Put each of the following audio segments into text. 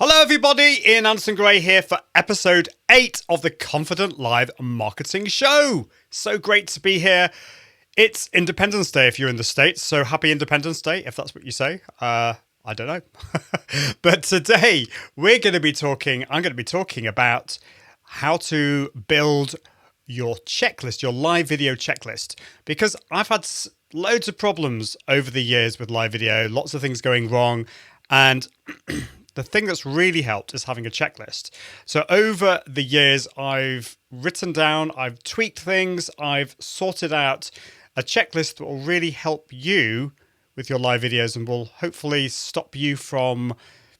Hello everybody, Ian Anderson Gray here for episode 8 of the Confident Live Marketing Show. So great to be here. It's Independence Day if you're in the States, so happy Independence Day if that's what you say. I don't know. But today I'm going to be talking about how to build your checklist, your live video checklist, because I've had loads of problems over the years with live video, lots of things going wrong, and the thing that's really helped is having a checklist. So over the years, I've written down, I've tweaked things, I've sorted out a checklist that will really help you with your live videos and will hopefully stop you from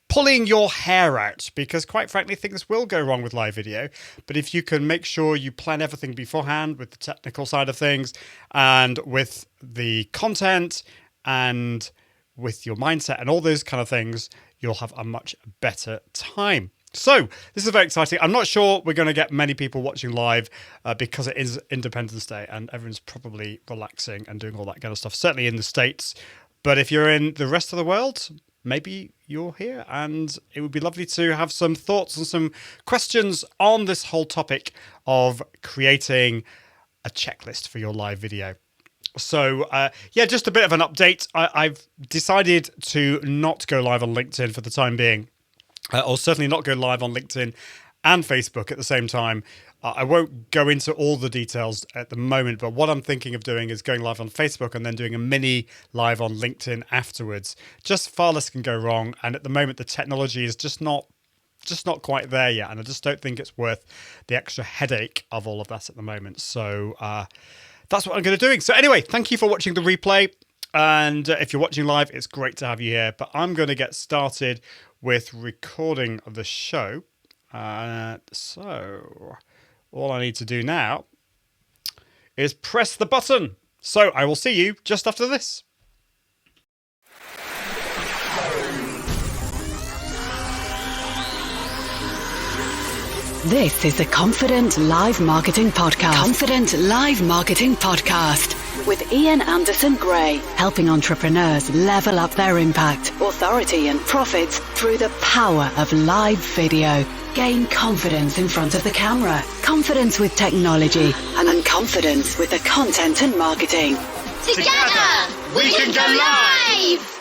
pulling your hair out, because quite frankly, things will go wrong with live video. But if you can make sure you plan everything beforehand with the technical side of things and with the content and with your mindset and all those kind of things, you'll have a much better time. So this is very exciting. I'm not sure we're going to get many people watching live because it is Independence Day and everyone's probably relaxing and doing all that kind of stuff, certainly in the States. But if you're in the rest of the world, maybe you're here, and it would be lovely to have some thoughts and some questions on this whole topic of creating a checklist for your live video. So, just a bit of an update. I've decided to not go live on LinkedIn for the time being, or certainly not go live on LinkedIn and Facebook at the same time. I won't go into all the details at the moment, but what I'm thinking of doing is going live on Facebook and then doing a mini live on LinkedIn afterwards. Just far less can go wrong, and at the moment the technology is just not quite there yet, and I just don't think it's worth the extra headache of all of that at the moment. So, that's what I'm going to be doing. So anyway, thank you for watching the replay. And if you're watching live, it's great to have you here. But I'm going to get started with recording the show. So all I need to do now is press the button. So I will see you just after this. This is the Confident Live Marketing Podcast. Confident Live Marketing Podcast with Ian Anderson Gray, helping entrepreneurs level up their impact, authority and profits through the power of live video. Gain confidence in front of the camera, confidence with technology, and confidence with the content and marketing. Together, we can go live!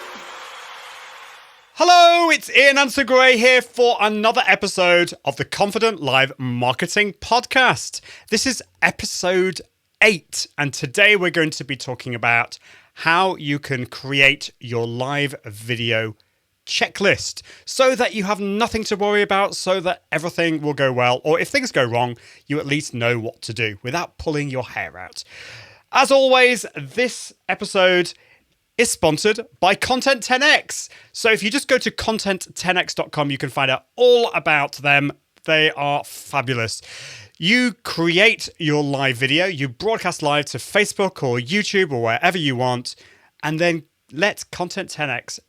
Hello, it's Ian Anderson Gray here for another episode of the Confident Live Marketing Podcast. This is episode 8, and today we're going to be talking about how you can create your live video checklist so that you have nothing to worry about, so that everything will go well, or if things go wrong, you at least know what to do without pulling your hair out. As always, this episode is sponsored by Content 10x. So if you just go to content10x.com, you can find out all about them. They are fabulous. You create your live video, you broadcast live to Facebook or YouTube or wherever you want, and then let Content 10x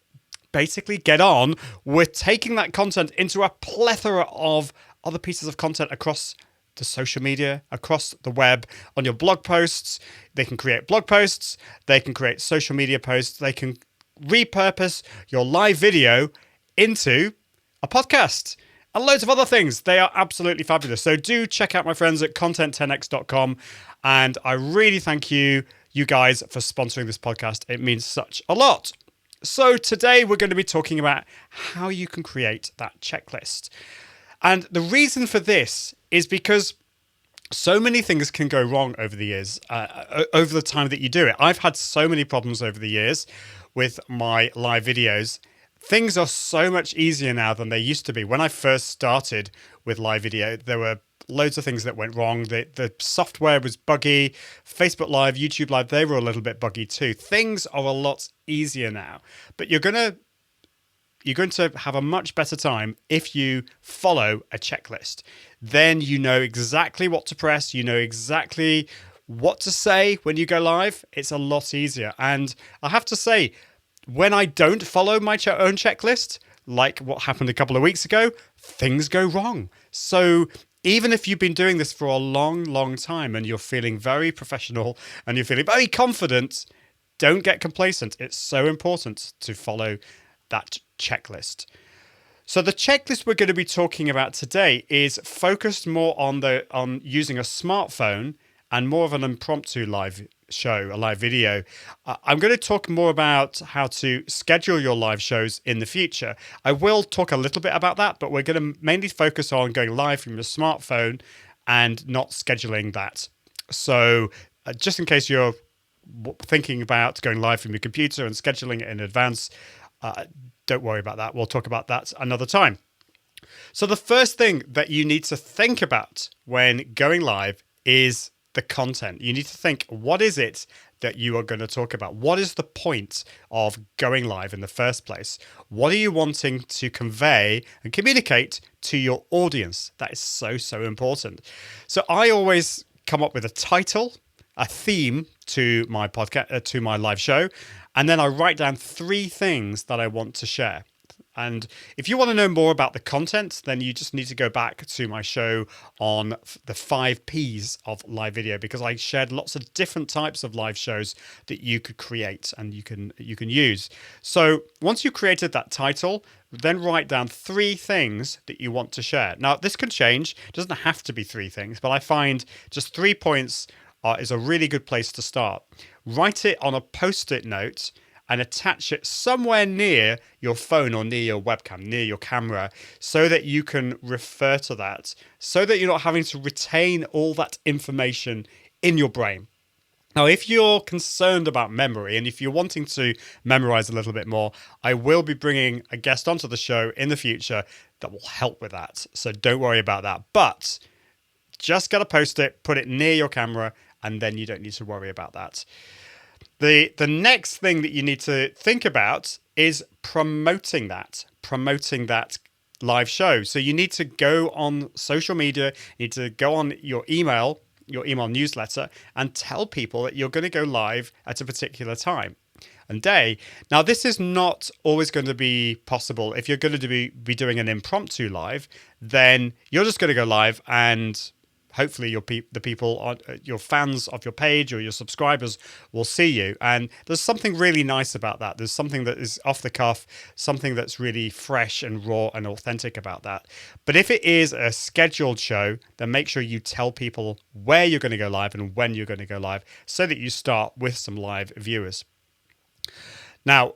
basically get on with taking that content into a plethora of other pieces of content across the social media, across the web, on your blog posts. They can create blog posts, they can create social media posts, they can repurpose your live video into a podcast and loads of other things. They are absolutely fabulous. So do check out my friends at content10x.com, and I really thank you guys for sponsoring this podcast. It means such a lot. So today we're going to be talking about how you can create that checklist. And the reason for this is because so many things can go wrong over the years, over the time that you do it. I've had so many problems over the years with my live videos. Things are so much easier now than they used to be. When I first started with live video, there were loads of things that went wrong. The software was buggy. Facebook Live, YouTube Live, they were a little bit buggy too. Things are a lot easier now. But you're going to have a much better time if you follow a checklist. Then you know exactly what to press. You know exactly what to say when you go live. It's a lot easier. And I have to say, when I don't follow my own checklist, like what happened a couple of weeks ago, things go wrong. So even if you've been doing this for a long, long time and you're feeling very professional and you're feeling very confident, don't get complacent. It's so important to follow that checklist. So the checklist we're going to be talking about today is focused more on using a smartphone and more of an impromptu live show, a live video. I'm going to talk more about how to schedule your live shows in the future. I will talk a little bit about that, but we're going to mainly focus on going live from your smartphone and not scheduling that. So just in case you're thinking about going live from your computer and scheduling it in advance, don't worry about that. We'll talk about that another time. So the first thing that you need to think about when going live is the content. You need to think, what is it that you are going to talk about? What is the point of going live in the first place? What are you wanting to convey and communicate to your audience? That is so important. So I always come up with a title, a theme to my podcast, to my live show, and then I write down 3 things that I want to share. And if you want to know more about the content, then you just need to go back to my show on the 5 Ps of live video, because I shared lots of different types of live shows that you could create and you can use. So once you've created that title, then write down 3 things that you want to share. Now, this can change. It doesn't have to be 3 things, but I find just 3 points is a really good place to start. Write it on a post-it note and attach it somewhere near your phone or near your webcam, near your camera, so that you can refer to that, so that you're not having to retain all that information in your brain. Now, if you're concerned about memory and if you're wanting to memorize a little bit more, I will be bringing a guest onto the show in the future that will help with that. So don't worry about that. But just get a post-it, put it near your camera, and then you don't need to worry about that. The next thing that you need to think about is promoting that live show. So you need to go on social media, you need to go on your email newsletter, and tell people that you're going to go live at a particular time and day. Now, this is not always going to be possible. If you're going to be doing an impromptu live, then you're just going to go live, and hopefully the people, your fans of your page or your subscribers, will see you. And there's something really nice about that. There's something that is off the cuff, something that's really fresh and raw and authentic about that. But if it is a scheduled show, then make sure you tell people where you're going to go live and when you're going to go live, so that you start with some live viewers. Now,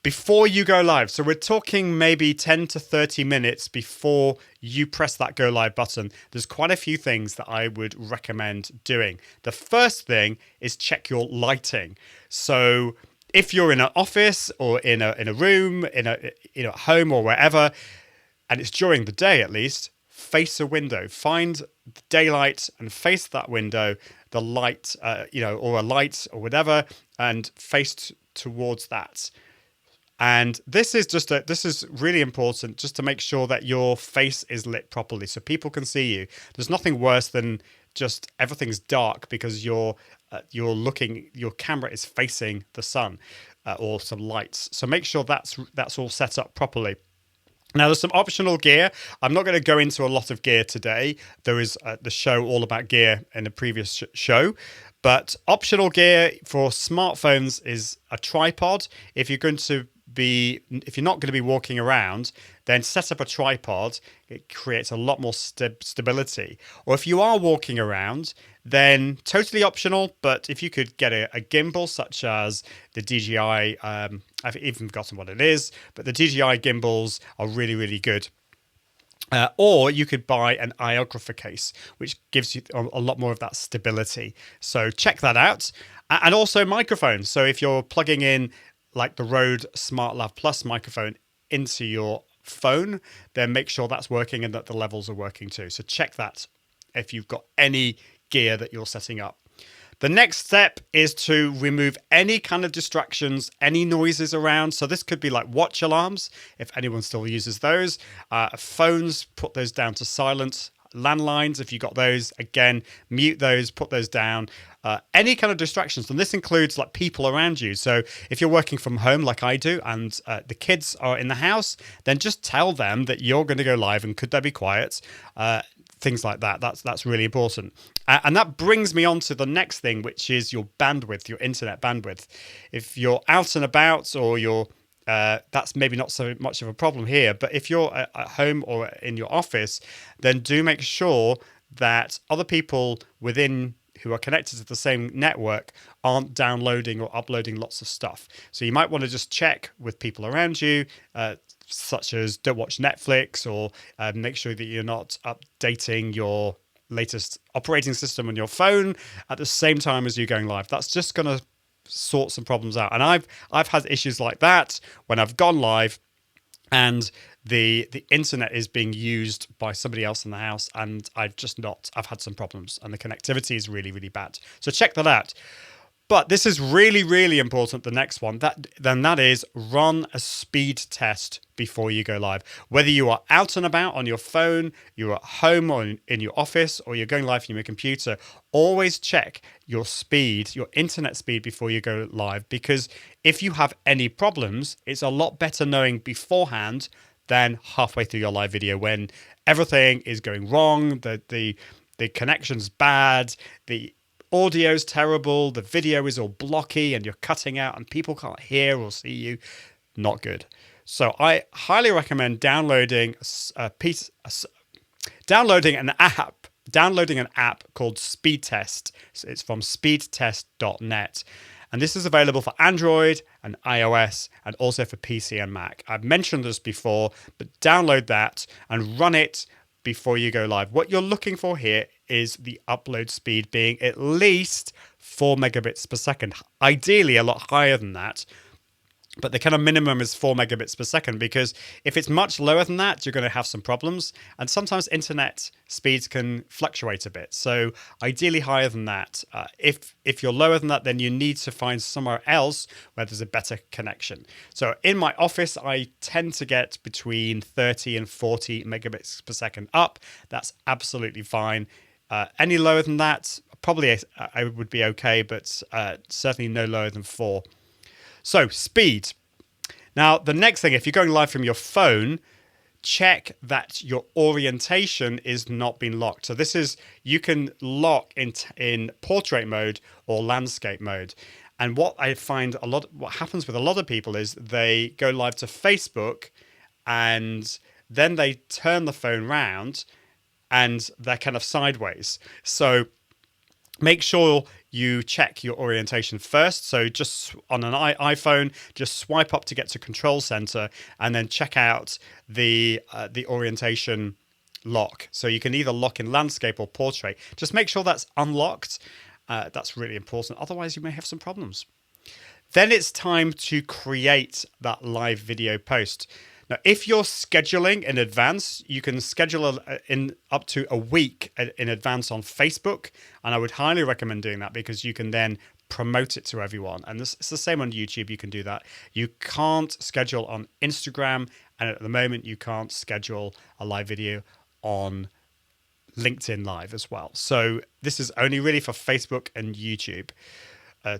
before you go live, so we're talking maybe 10 to 30 minutes before you press that go live button, there's quite a few things that I would recommend doing. The first thing is check your lighting. So if you're in an office or in a room, at home or wherever, and it's during the day at least, face a window. Find daylight and face that window, the light, or a light or whatever, and face towards that. And this is really important, just to make sure that your face is lit properly so people can see you. There's nothing worse than just everything's dark because your camera is facing the sun or some lights. So make sure that's all set up properly. Now, there's some optional gear. I'm not going to go into a lot of gear today. There is the show all about gear in the previous show. But optional gear for smartphones is a tripod. If you're not going to be walking around, then set up a tripod. It creates a lot more stability. Or if you are walking around, then totally optional. But if you could get a gimbal such as the DJI, I've even forgotten what it is, but the DJI gimbals are really, really good. Or you could buy an iographer case, which gives you a lot more of that stability. So check that out. And also microphones. So if you're plugging in like the Rode SmartLav Plus microphone into your phone, then make sure that's working and that the levels are working too. So check that if you've got any gear that you're setting up. The next step is to remove any kind of distractions, any noises around. So this could be like watch alarms, if anyone still uses those. Phones, put those down to silent. Landlines, if you got those, again, mute those, put those down. Any kind of distractions, and this includes like people around you. So if you're working from home like I do, and the kids are in the house, then just tell them that you're going to go live and could they be quiet? Things like that. That's really important. And that brings me on to the next thing, which is your bandwidth, your internet bandwidth. If you're out and about or you're that's maybe not so much of a problem here. But if you're at home or in your office, then do make sure that other people within who are connected to the same network aren't downloading or uploading lots of stuff. So you might want to just check with people around you, such as don't watch Netflix, or make sure that you're not updating your latest operating system on your phone at the same time as you going live. That's just going to sort some problems out. And I've had issues like that when I've gone live and the internet is being used by somebody else in the house, and I've had some problems, and the connectivity is really, really bad. So check that out. But this is really, really important, the next one. That is run a speed test before you go live. Whether you are out and about on your phone, you're at home or in your office, or you're going live from your computer, always check your speed, your internet speed before you go live. Because if you have any problems, it's a lot better knowing beforehand than halfway through your live video when everything is going wrong, the connection's bad, the audio's terrible, the video is all blocky and you're cutting out and people can't hear or see you. Not good. So I highly recommend downloading an app called Speed Test. So it's from speedtest.net. And this is available for Android and iOS and also for PC and Mac. I've mentioned this before, but download that and run it before you go live. What you're looking for here is the upload speed being at least 4 megabits per second. Ideally, a lot higher than that. But the kind of minimum is 4 megabits per second, because if it's much lower than that, you're going to have some problems. And sometimes internet speeds can fluctuate a bit. So ideally higher than that. If you're lower than that, then you need to find somewhere else where there's a better connection. So in my office, I tend to get between 30 and 40 megabits per second up. That's absolutely fine. Any lower than that, probably I would be okay, but certainly no lower than 4. So, speed. Now, the next thing, if you're going live from your phone, check that your orientation is not being locked. So this is, you can lock in portrait mode or landscape mode. And what I find what happens with a lot of people is they go live to Facebook and then they turn the phone round and they're kind of sideways. So make sure you check your orientation first. So just on an iPhone, just swipe up to get to Control Center and then check out the orientation lock. So you can either lock in landscape or portrait. Just make sure that's unlocked. That's really important. Otherwise, you may have some problems. Then it's time to create that live video post. Now, if you're scheduling in advance, you can schedule in up to a week in advance on Facebook. And I would highly recommend doing that because you can then promote it to everyone. And it's the same on YouTube. You can do that. You can't schedule on Instagram. And at the moment, you can't schedule a live video on LinkedIn Live as well. So this is only really for Facebook and YouTube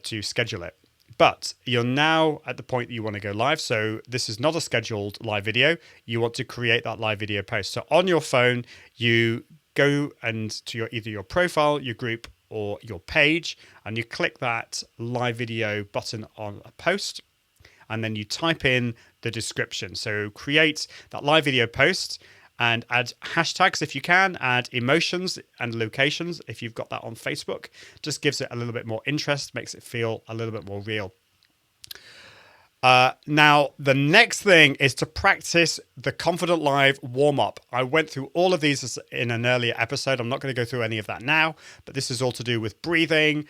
to schedule it. But you're now at the point that you want to go live. So this is not a scheduled live video. You want to create that live video post. So on your phone, you go to either your profile, your group, or your page, and you click that live video button on a post, and then you type in the description. So create that live video post and add hashtags if you can, add emotions and locations if you've got that on Facebook. Just gives it a little bit more interest, makes it feel a little bit more real. Now, the next thing is to practice the Confident Live warm-up. I went through all of these in an earlier episode. I'm not going to go through any of that now, but this is all to do with breathing,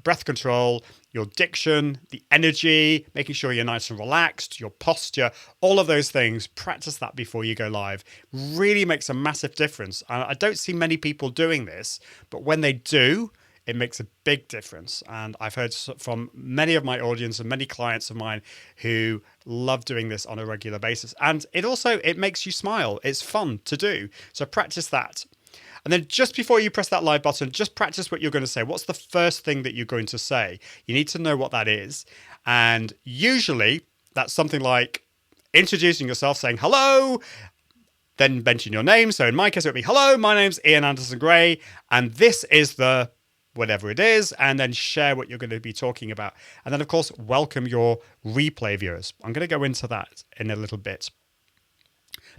breath control, your diction, the energy, making sure you're nice and relaxed, your posture, all of those things. Practice that before you go live. Really makes a massive difference. I don't see many people doing this, but when they do, it makes a big difference. And I've heard from many of my audience and many clients of mine who love doing this on a regular basis. And it makes you smile. It's fun to do. So practice that. And then just before you press that live button, just practice what you're going to say. What's the first thing that you're going to say? You need to know what that is. And usually that's something like introducing yourself, saying hello, then mention your name. So in my case, it would be, hello, my name's Ian Anderson Gray, and this is the whatever it is, and then share what you're going to be talking about. And then, of course, welcome your replay viewers. I'm going to go into that in a little bit.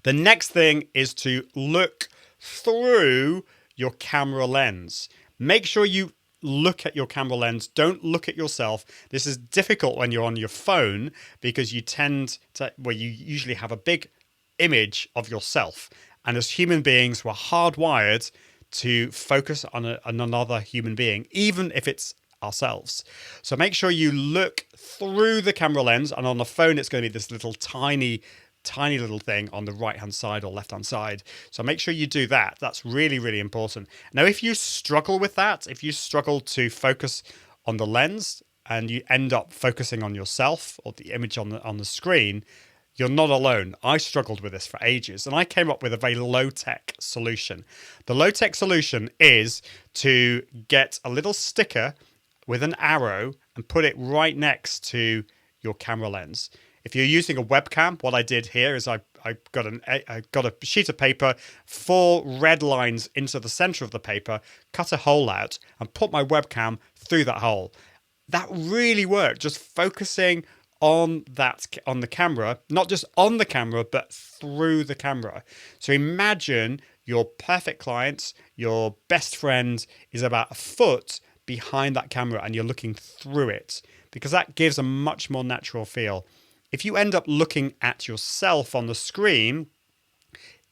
The next thing is to look through your camera lens. Make sure you look at your camera lens. Don't look at yourself. This is difficult when you're on your phone because you tend to, well, you usually have a big image of yourself. And as human beings, we're hardwired to focus on another human being, even if it's ourselves. So make sure you look through the camera lens. And on the phone, it's going to be this little tiny little thing on the right hand side or left hand side. So make sure you do that. That's really, really important. Now, if you struggle with that, if you struggle to focus on the lens and you end up focusing on yourself or the image on the screen, you're not alone. I struggled with this for ages, and I came up with a very low-tech solution. The low-tech solution is to get a little sticker with an arrow and put it right next to your camera lens. If you're using a webcam, what I did here is I got a sheet of paper, 4 red lines into the center of the paper, cut a hole out, and put my webcam through that hole. That really worked, just focusing on the camera, not just on the camera, but through the camera. So imagine your perfect client, your best friend is about a foot behind that camera and you're looking through it, because that gives a much more natural feel. If you end up looking at yourself on the screen,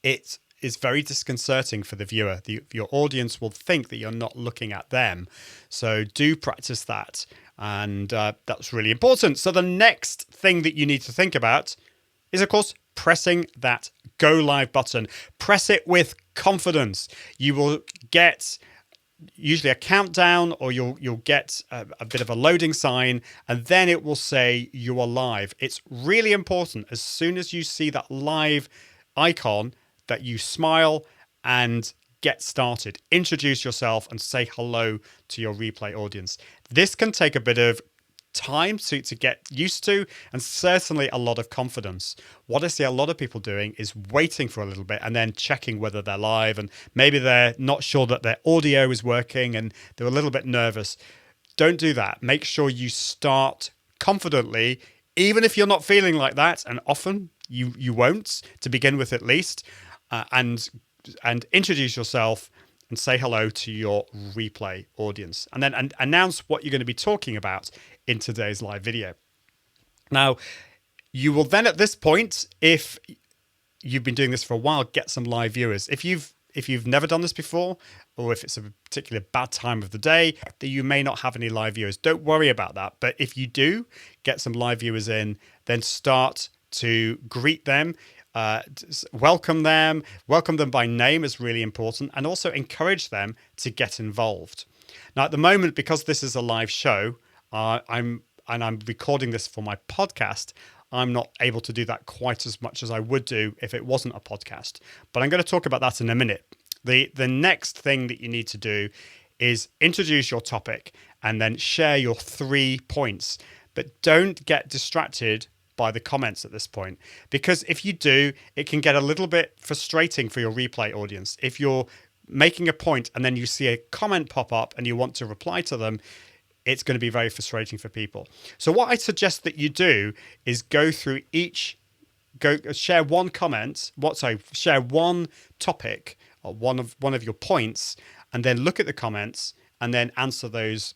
it is very disconcerting for the viewer. Your audience will think that you're not looking at them. So do practice that. And that's really important. So the next thing that you need to think about is, of course, pressing that go live button. Press it with confidence. You will get usually a countdown, or you'll get a bit of a loading sign, and then it will say you are live. It's really important as soon as you see that live icon that you smile and get started. Introduce yourself and say hello to your replay audience. This can take a bit of time to get used to, and certainly a lot of confidence. What I see a lot of people doing is waiting for a little bit and then checking whether they're live, and maybe they're not sure that their audio is working and they're a little bit nervous. Don't do that. Make sure you start confidently, even if you're not feeling like that, and often you won't to begin with at least, and introduce yourself and say hello to your replay audience, and then announce what you're going to be talking about in today's live video. Now, you will then at this point, if you've been doing this for a while, get some live viewers. If you've never done this before, or if it's a particularly bad time of the day, that you may not have any live viewers, don't worry about that. But if you do get some live viewers in, then start to greet them. Welcome them by name is really important, and also encourage them to get involved. Now, at the moment, because this is a live show, I'm recording this for my podcast, I'm not able to do that quite as much as I would do if it wasn't a podcast. But I'm going to talk about that in a minute. The next thing that you need to do is introduce your topic and then share your 3 points. But don't get distracted by the comments at this point, because if you do, it can get a little bit frustrating for your replay audience. If you're making a point and then you see a comment pop up and you want to reply to them, it's going to be very frustrating for people. So what I suggest that you do is share one topic or one of your points, and then look at the comments and then answer those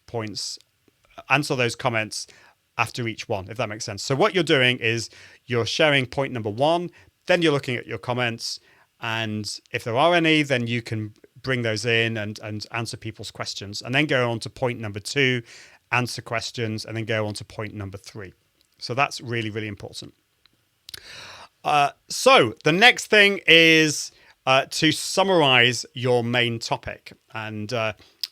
comments after each one, if that makes sense. So what you're doing is you're sharing point number 1, then you're looking at your comments, and if there are any, then you can bring those in and answer people's questions, and then go on to point number 2, answer questions, and then go on to point number 3. So that's really, really important. So the next thing is to summarize your main topic. And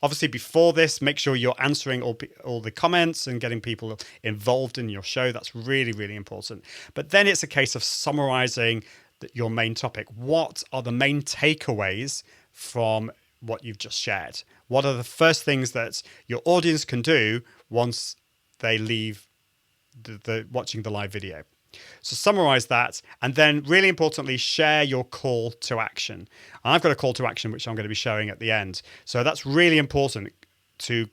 obviously, before this, make sure you're answering all the comments and getting people involved in your show. That's really, really important. But then it's a case of summarizing your main topic. What are the main takeaways from what you've just shared? What are the first things that your audience can do once they leave watching the live video? So summarize that, and then really importantly, share your call to action. And I've got a call to action which I'm going to be showing at the end. So that's really important to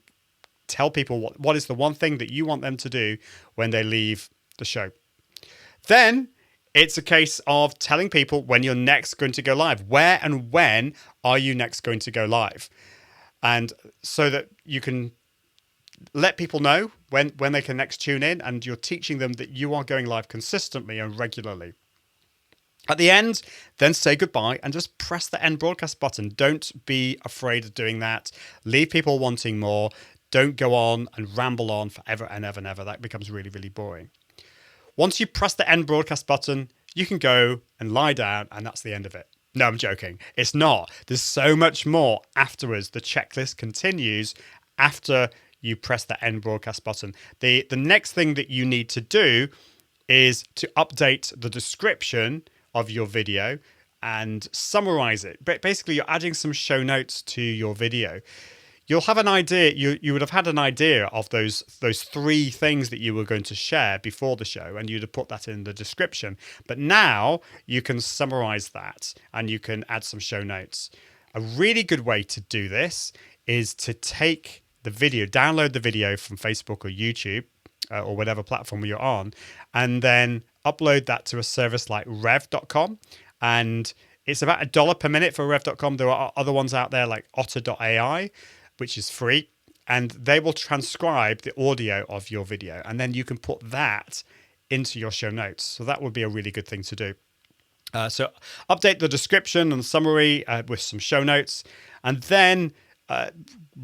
tell people what is the one thing that you want them to do when they leave the show. Then it's a case of telling people when you're next going to go live. Where and when are you next going to go live? And so that you can let people know when they can next tune in, and you're teaching them that you are going live consistently and regularly. At the end, then say goodbye and just press the end broadcast button. Don't be afraid of doing that. Leave people wanting more. Don't go on and ramble on forever and ever and ever. That becomes really, really boring. Once you press the end broadcast button, you can go and lie down, and that's the end of it. No, I'm joking. It's not. There's so much more afterwards. The checklist continues after you press the end broadcast button. The next thing that you need to do is to update the description of your video and summarize it. But basically, you're adding some show notes to your video. You'll have an idea. You would have had an idea of those 3 things that you were going to share before the show, and you'd have put that in the description. But now you can summarize that, and you can add some show notes. A really good way to do this is to take the video, download the video from Facebook or YouTube or whatever platform you're on, and then upload that to a service like rev.com. And it's about $1 per minute for rev.com. There are other ones out there like otter.ai, which is free, and they will transcribe the audio of your video, and then you can put that into your show notes. So that would be a really good thing to do. So update the description and summary with some show notes, and then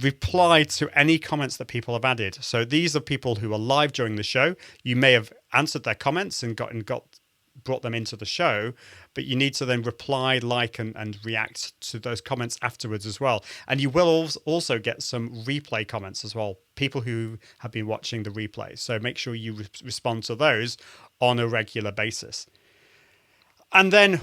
reply to any comments that people have added. So these are people who are live during the show. You may have answered their comments and brought them into the show, but you need to then reply, like, and react to those comments afterwards as well. And you will also get some replay comments as well, people who have been watching the replay. So make sure you respond to those on a regular basis. And then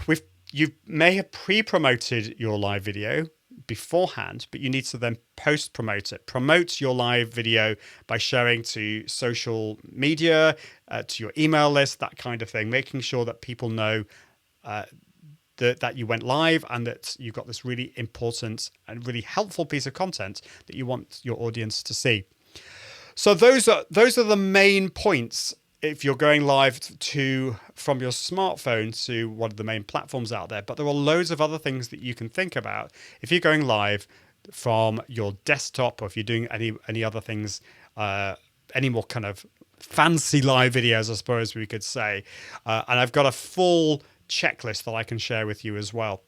you may have pre-promoted your live video beforehand, but you need to then post-promote it. Promote your live video by sharing to social media, to your email list, that kind of thing, making sure that people know that you went live and that you've got this really important and really helpful piece of content that you want your audience to see. So those are the main points if you're going live from your smartphone to one of the main platforms out there. But there are loads of other things that you can think about if you're going live from your desktop, or if you're doing any other things, any more kind of fancy live videos, I suppose we could say. And I've got a full checklist that I can share with you as well.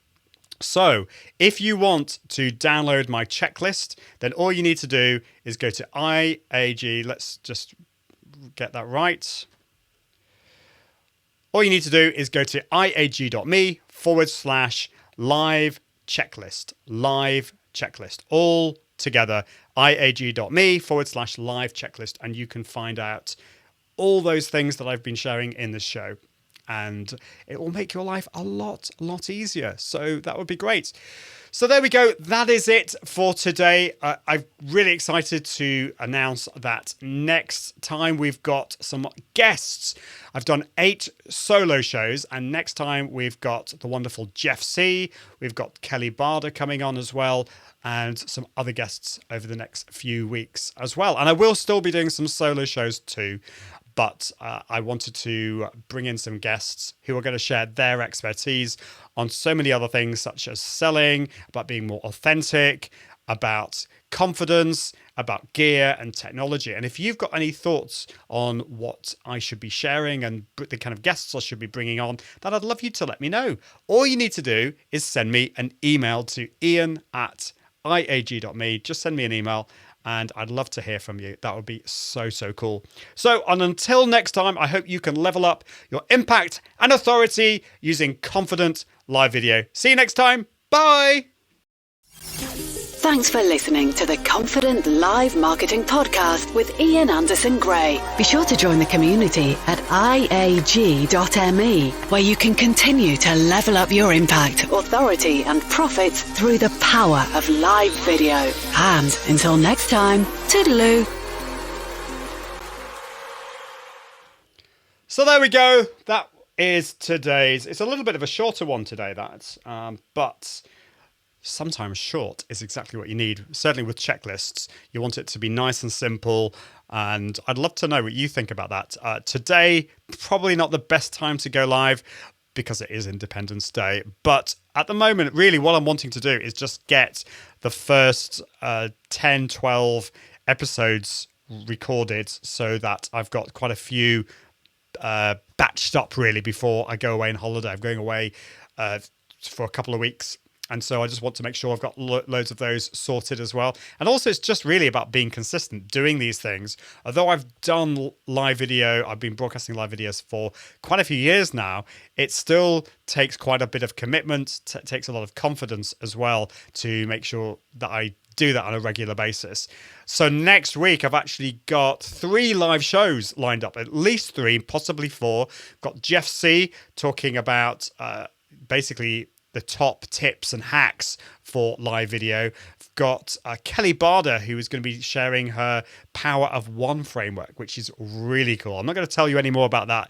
So if you want to download my checklist, then all you need to do is go to IAG. Let's just get that right. All you need to do is go to iag.me/live checklist. Live checklist. All together. iag.me/live checklist. And you can find out all those things that I've been sharing in this show. And it will make your life a lot easier. So that would be great. So there we go. That is it for today. I'm really excited to announce that next time we've got some guests. I've done 8 solo shows, and next time we've got the wonderful Jeff C. We've got Kelly Barder coming on as well, and some other guests over the next few weeks as well. And I will still be doing some solo shows too. But I wanted to bring in some guests who are going to share their expertise on so many other things, such as selling, about being more authentic, about confidence, about gear and technology. And if you've got any thoughts on what I should be sharing and the kind of guests I should be bringing on, then I'd love you to let me know. All you need to do is send me an email to ian@iag.me. Just send me an email, and I'd love to hear from you. That would be so cool. So, and until next time, I hope you can level up your impact and authority using confident live video. See you next time. Bye. Thanks for listening to the Confident Live Marketing Podcast with Ian Anderson Gray. Be sure to join the community at iag.me, where you can continue to level up your impact, authority, and profits through the power of live video. And until next time, toodaloo. So there we go. That is today's. It's a little bit of a shorter one today, but sometimes short is exactly what you need. Certainly with checklists, you want it to be nice and simple. And I'd love to know what you think about that. Today, probably not the best time to go live because it is Independence Day. But at the moment, really, what I'm wanting to do is just get the first 10, 12 episodes recorded so that I've got quite a few batched up, really, before I go away on holiday. I'm going away for a couple of weeks. And so I just want to make sure I've got loads of those sorted as well. And also, it's just really about being consistent, doing these things. Although I've done live video, I've been broadcasting live videos for quite a few years now, it still takes quite a bit of commitment, takes a lot of confidence as well to make sure that I do that on a regular basis. So next week, I've actually got 3 live shows lined up, at least 3, possibly 4. Got Jeff C talking about basically the top tips and hacks for live video. I've got Kelly Barder, who is going to be sharing her Power of One framework, which is really cool. I'm not going to tell you any more about that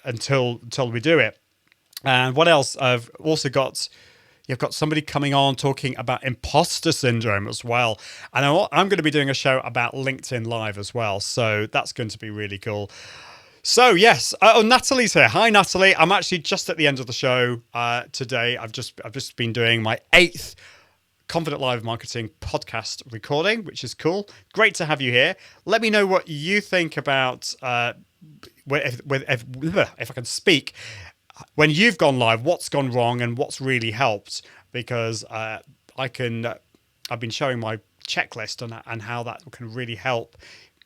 until we do it. And what else? I've also got... You've got somebody coming on talking about imposter syndrome as well. And I'm going to be doing a show about LinkedIn Live as well. So that's going to be really cool. So, yes. Natalie's here. Hi, Natalie. I'm actually just at the end of the show today. I've just been doing my 8th Confident Live Marketing podcast recording, which is cool. Great to have you here. Let me know what you think about, if I can speak, when you've gone live, what's gone wrong and what's really helped, because I've been showing my checklist and how that can really help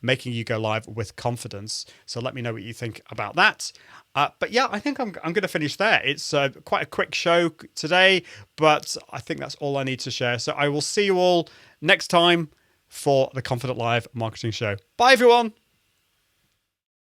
making you go live with confidence. So let me know what you think about that. But yeah, I think I'm going to finish there. It's quite a quick show today, but I think that's all I need to share. So I will see you all next time for the Confident Live Marketing Show. Bye, everyone.